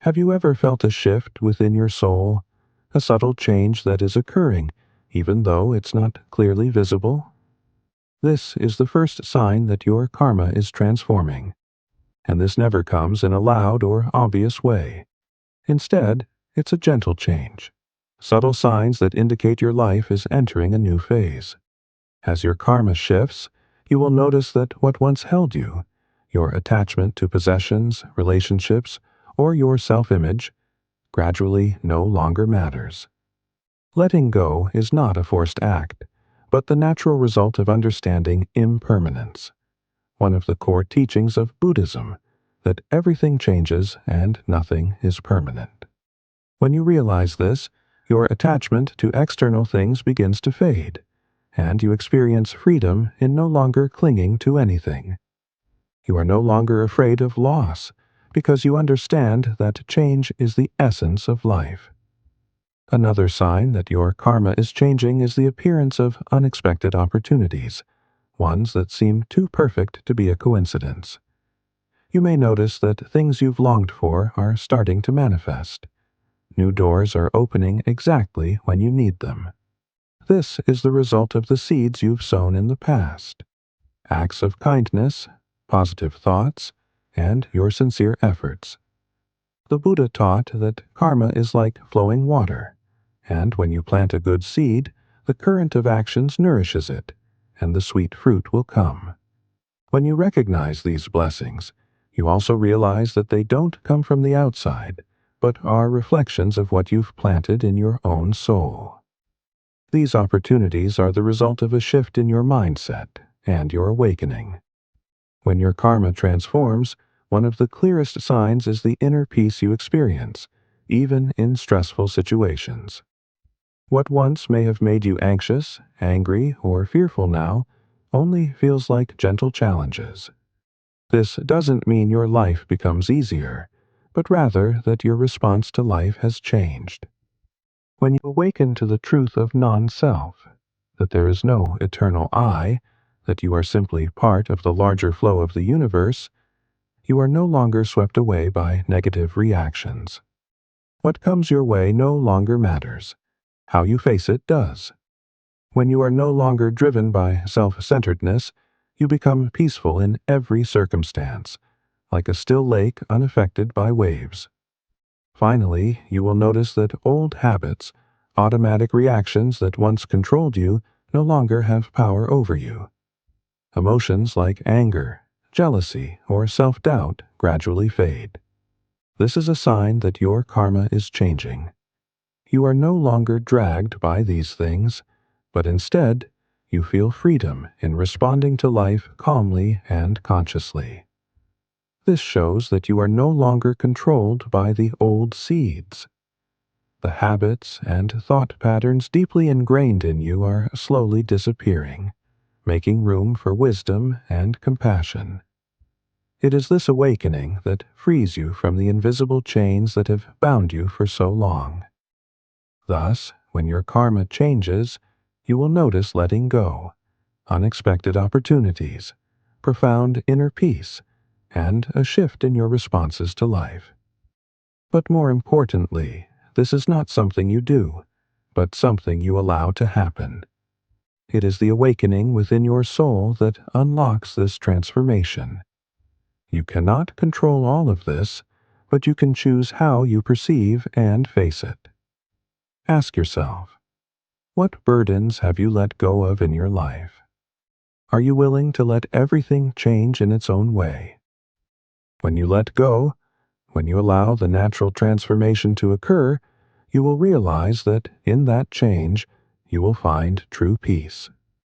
Have you ever felt a shift within your soul, a subtle change that is occurring, even though it's not clearly visible? This is the first sign that your karma is transforming, and this never comes in a loud or obvious way. Instead, it's a gentle change, subtle signs that indicate your life is entering a new phase. As your karma shifts, you will notice that what once held you, your attachment to possessions, relationships, or your self-image, gradually no longer matters. Letting go is not a forced act, but the natural result of understanding impermanence, one of the core teachings of Buddhism, that everything changes and nothing is permanent. When you realize this, your attachment to external things begins to fade, and you experience freedom in no longer clinging to anything. You are no longer afraid of loss, because you understand that change is the essence of life. Another sign that your karma is changing is the appearance of unexpected opportunities, ones that seem too perfect to be a coincidence. You may notice that things you've longed for are starting to manifest. New doors are opening exactly when you need them. This is the result of the seeds you've sown in the past. Acts of kindness, positive thoughts, and your sincere efforts. The Buddha taught that karma is like flowing water, and when you plant a good seed, the current of actions nourishes it, and the sweet fruit will come. When you recognize these blessings, you also realize that they don't come from the outside, but are reflections of what you've planted in your own soul. These opportunities are the result of a shift in your mindset and your awakening. When your karma transforms, one of the clearest signs is the inner peace you experience, even in stressful situations. What once may have made you anxious, angry, or fearful now only feels like gentle challenges. This doesn't mean your life becomes easier, but rather that your response to life has changed. When you awaken to the truth of non-self, that there is no eternal I, that you are simply part of the larger flow of the universe, you are no longer swept away by negative reactions. What comes your way no longer matters. How you face it does. When you are no longer driven by self-centeredness, you become peaceful in every circumstance, like a still lake unaffected by waves. Finally, you will notice that old habits, automatic reactions that once controlled you, no longer have power over you. Emotions like anger, jealousy, or self-doubt gradually fade. This is a sign that your karma is changing. You are no longer dragged by these things, but instead, you feel freedom in responding to life calmly and consciously. This shows that you are no longer controlled by the old seeds. The habits and thought patterns deeply ingrained in you are slowly disappearing, making room for wisdom and compassion. It is this awakening that frees you from the invisible chains that have bound you for so long. Thus, when your karma changes, you will notice letting go, unexpected opportunities, profound inner peace, and a shift in your responses to life. But more importantly, this is not something you do, but something you allow to happen. It is the awakening within your soul that unlocks this transformation. You cannot control all of this, but you can choose how you perceive and face it. Ask yourself, what burdens have you let go of in your life? Are you willing to let everything change in its own way? When you let go, when you allow the natural transformation to occur, you will realize that in that change, you will find true peace.